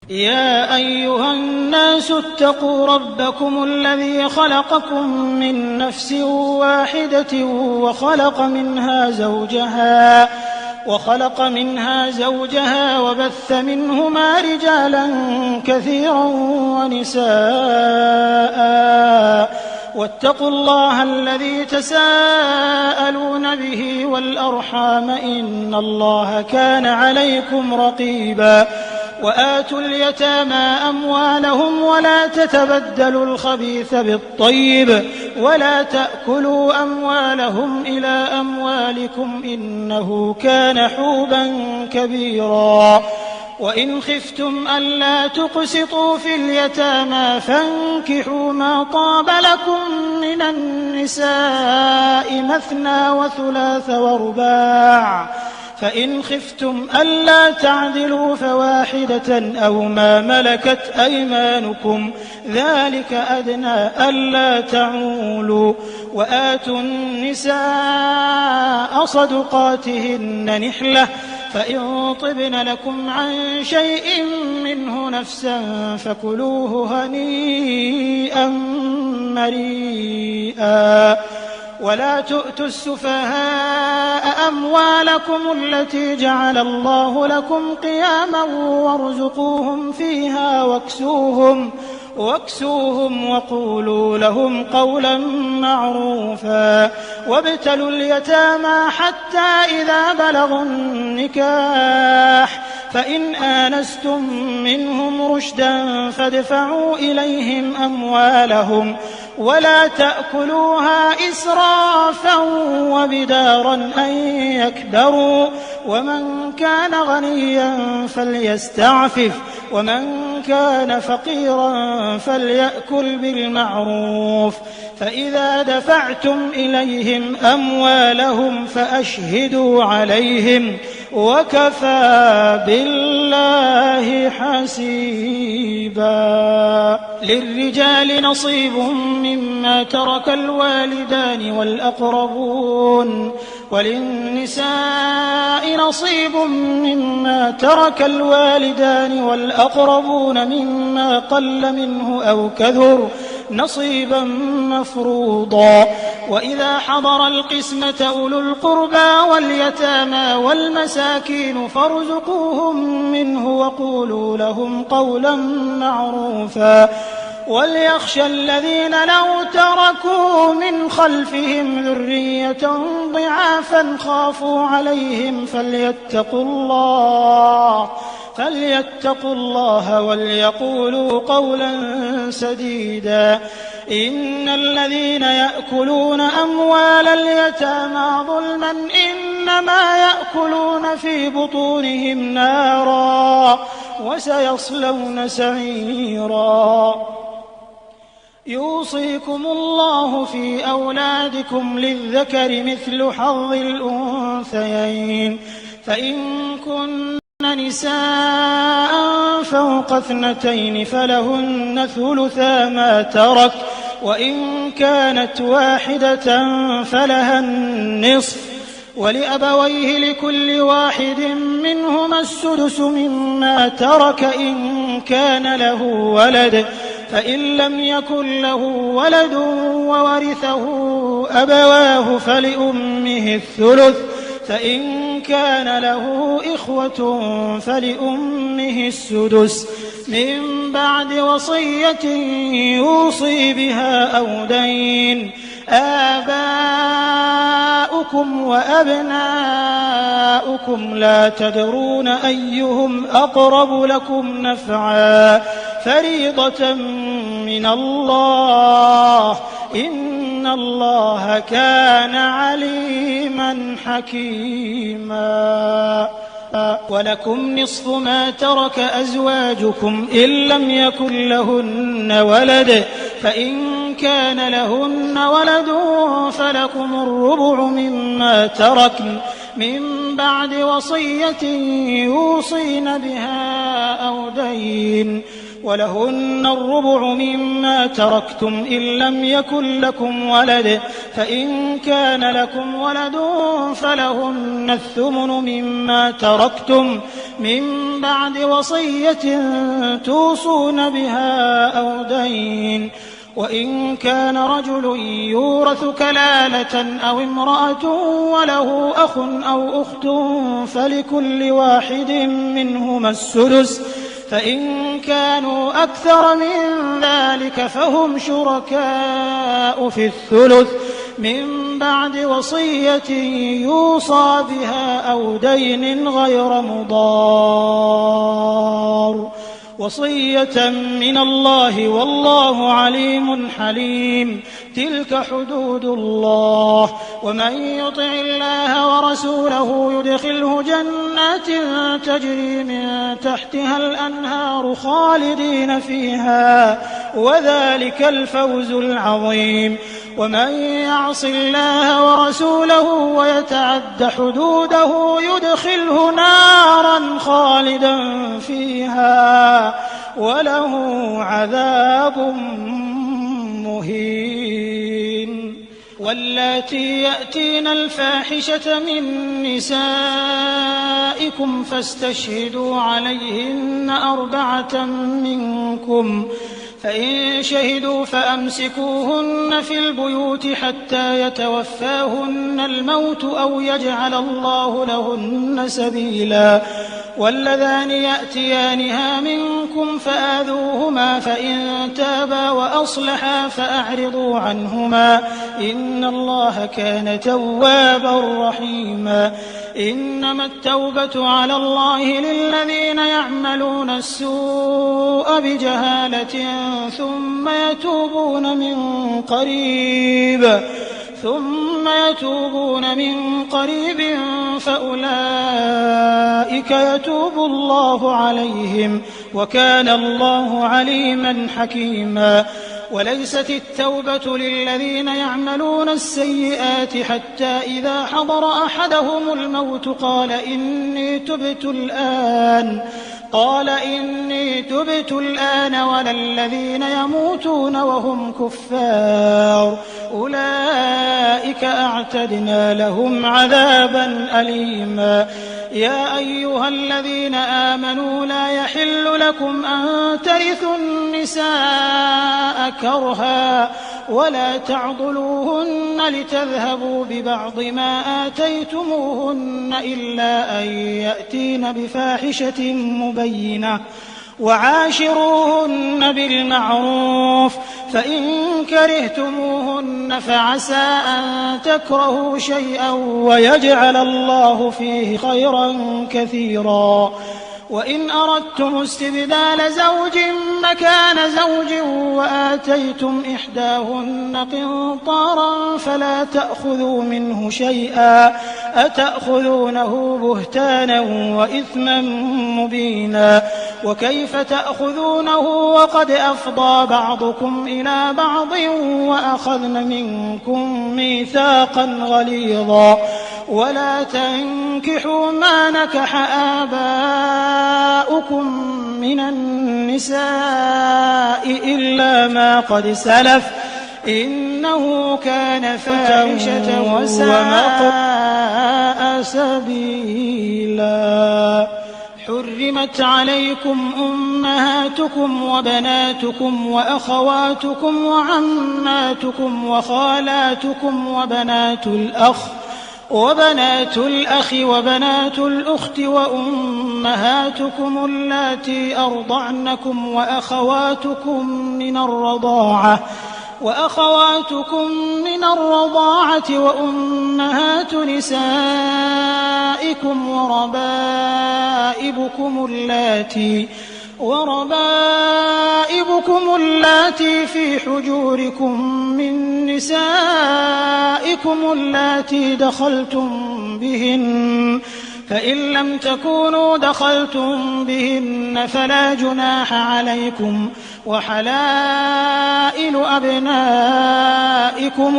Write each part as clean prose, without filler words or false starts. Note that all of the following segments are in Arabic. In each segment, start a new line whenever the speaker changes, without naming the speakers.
يا أيها الناس اتقوا ربكم الذي خلقكم من نفس واحدة وخلق منها زوجها وبث منهما رجالا كثيرا ونساء واتقوا الله الذي تساءلون به والأرحام إن الله كان عليكم رقيبا وآتوا اليتامى أموالهم ولا تتبدلوا الخبيث بالطيب ولا تأكلوا أموالهم إلى أموالكم إنه كان حوبا كبيرا وإن خفتم ألا تقسطوا في اليتامى فانكحوا ما طاب لكم من النساء مثنى وثلاث ورباع فإن خفتم ألا تعدلوا فواحدة أو ما ملكت أيمانكم ذلك أدنى ألا تعولوا وآتوا النساء صدقاتهن نحلة فإن طبن لكم عن شيء منه نفسا فكلوه هنيئا مريئا ولا تؤتوا السفهاء أموالكم التي جعل الله لكم قياما وارزقوهم فيها واكسوهم وقولوا لهم قولا معروفا وابتلوا اليتامى حتى إذا بلغوا النكاح فإن آنستم منهم رشدا فادفعوا إليهم أموالهم ولا تأكلوها إسرافا وبدارا أن يكبروا ومن كان غنيا فليستعفف ومن كان فقيرا فليأكل بالمعروف فإذا دفعتم إليهم أموالهم فأشهدوا عليهم وكفى بالله حسيبا للرجال نصيب مما ترك الوالدان والأقربون وللنساء نصيب مما ترك الوالدان والأقربون مما قل منه أو كثر نصيبا مفروضا وإذا حضر القسمة أولو القربى واليتامى والمساكين فارزقوهم منه وقولوا لهم قولا معروفا وليخشى الذين لو تركوا من خلفهم ذرية ضعافا خافوا عليهم فليتقوا الله وليقولوا قولا سديدا إن الذين يأكلون أموال اليتامى ظلما إنما يأكلون في بطونهم نارا وسيصلون سعيرا يوصيكم الله في أولادكم للذكر مثل حظ الأنثيين فإن كن نساء فوق 2 فلهن ثلثا ما ترك وإن كانت واحدة فلها النصف ولأبويه لكل واحد منهما السدس مما ترك إن كان له ولد فإن لم يكن له ولد وورثه أبواه فلأمه الثلث فإن كان له إخوة فلأمه السدس من بعد وصية يوصي بها أو دين آباؤكم وأبناؤكم لا تدرون أيهم أقرب لكم نفعا فريضة من الله إن الله كان عليما حكيما ولكم نصف ما ترك أزواجكم إن لم يكن لهن ولد فإن كان لهن ولد فلكم الربع مما تركن من بعد وصية يوصين بها أو دين ولهن الربع مما تركتم إن لم يكن لكم ولد فإن كان لكم ولد فلهن الثمن مما تركتم من بعد وصية توصون بها أو دين وإن كان رجل يورث كلالة أو امرأة وله أخ أو أخت فلكل واحد منهما السدس فإن كانوا أكثر من ذلك فهم شركاء في الثلث من بعد وصية يوصى بها أو دين غير مضار وصية من الله والله عليم حليم تلك حدود الله ومن يطع الله ورسوله يدخله جنات تجري من تحتها الأنهار خالدين فيها وذلك الفوز العظيم ومن يعص الله ورسوله ويتعد حدوده يدخله نارا خالدا فيها وله عذاب مهين واللاتي يأتين الفاحشة من نسائكم فاستشهدوا عليهن 4 منكم فإن شهدوا فأمسكوهن في البيوت حتى يتوفاهن الموت أو يجعل الله لهن سبيلا واللذان يأتيانها منكم فآذوهما فإن تابا وأصلحا فأعرضوا عنهما إن الله كان توابا رحيما إنما التوبة على الله للذين يعملون السوء بجهالة ثم يتوبون من قريب فأولئك يتوب الله عليهم وكان الله عليما حكيما وليست التوبة للذين يعملون السيئات حتى إذا حضر أحدهم الموت قال إني تبت الآن ولا الذين يموتون وهم كفار أولئك أعتدنا لهم عذابا أليما يا أيها الذين آمنوا لا يحل لكم أن ترثوا النساء كرها ولا تعضلوهن لتذهبوا ببعض ما آتيتموهن إلا أن يأتين بفاحشة مبينة وعاشروهن بالمعروف فإن كرهتموهن فعسى أن تكرهوا شيئا ويجعل الله فيه خيرا كثيرا وإن أردتم استبدال زوج مكان زوج وآتيتم إحداهن قنطارا فلا تأخذوا منه شيئا أتأخذونه بهتانا وإثما مبينا وكيف تأخذونه وقد أفضى بعضكم إلى بعض وأخذن منكم ميثاقا غليظا ولا تنكحوا ما نكح آباؤكم من النساء إلا ما قد سلف إنه كان فاحشة وساء سبيلا حرمت عليكم أمهاتكم وبناتكم وأخواتكم وعماتكم وخالاتكم وبنات الأخ وبنات الأخت وأمهاتكم اللاتي أرضعنكم وأخواتكم من الرضاعة وأمهات نسائكم وربائبكم اللاتي في حجوركم من نسائكم اللاتي دخلتم بهن فإن لم تكونوا دخلتم بهن فلا جناح عليكم وحلائل أبنائكم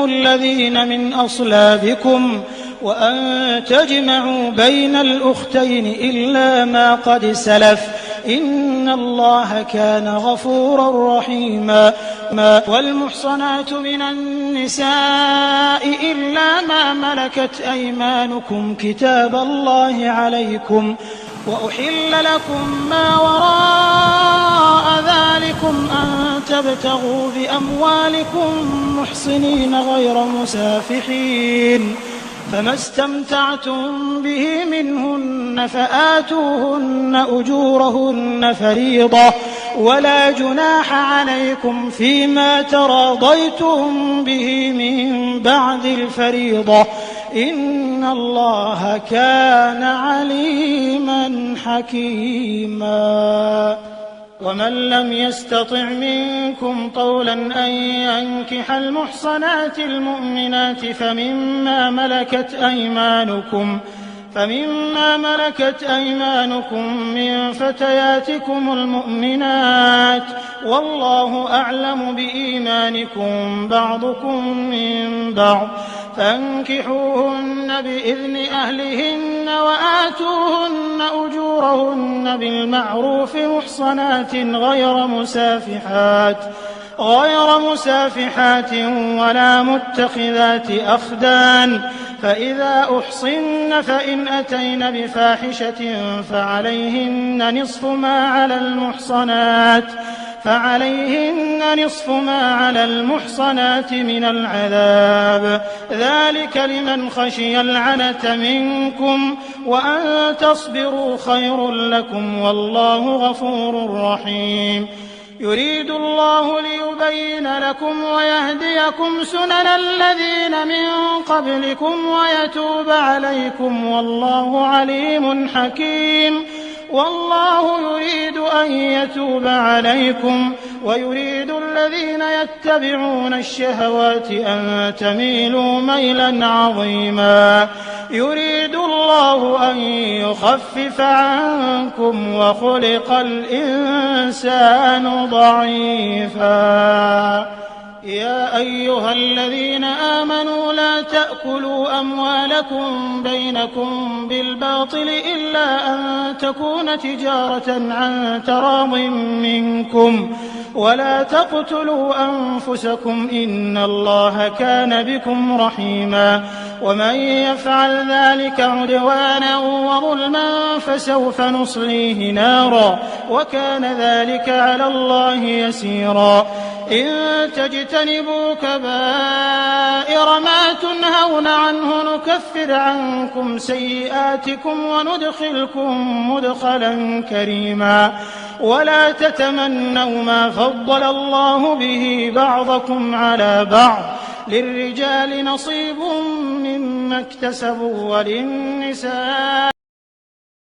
الذين من أصلابكم وأن تجمعوا بين الأختين إلا ما قد سلف إن الله كان غفورا رحيما. والمحصنات من النساء إلا ما ملكت أيمانكم كتاب الله عليكم، وأحل لكم ما وراء ذلكم أن تبتغوا بأموالكم محصنين غير مسافحين، فما استمتعتم به منهن فآتوهن أجورهن فريضة، ولا جناح عليكم فيما تراضيتم به من بعد الفريضة، إن الله كان عليما حكيما. ومن لم يستطع منكم طولا أن ينكح المحصنات المؤمنات فمما ملكت أيمانكم من فتياتكم المؤمنات، والله أعلم بإيمانكم بعضكم من بعض، فانكحوهن بإذن أهلهن وآتوهن أجورهن بالمعروف محصنات غير مسافحات ولا متخذات أخدان، فإذا أحصن فإن أتين بفاحشة فعليهن نصف ما على المحصنات من العذاب، ذلك لمن خشي العنة منكم، وأن تصبروا خير لكم، والله غفور رحيم. يريد الله ليبين لكم ويهديكم سنن الذين من قبلكم ويتوب عليكم، والله عليم حكيم. والله يريد أن يتوب عليكم ويريد الذين يتبعون الشهوات أن تميلوا ميلا عظيما. يريد الله أن يخفف عنكم وخلق الإنسان ضعيفا. يا أيها الذين آمنوا لا تأكلوا أموالكم بينكم بالباطل إلا أن تكون تجارة عن تراض منكم، ولا تقتلوا أنفسكم إن الله كان بكم رحيما. ومن يفعل ذلك عدوانا وظلما فسوف نصليه نارا، وكان ذلك على الله يسيرا. إن تجتنبوا كبائر ما تنهون عنه نكفر عنكم سيئاتكم وندخلكم مدخلا كريما. ولا تتمنوا ما فضل الله به بعضكم على بعض، للرجال نصيب مما اكتسبوا وللنساء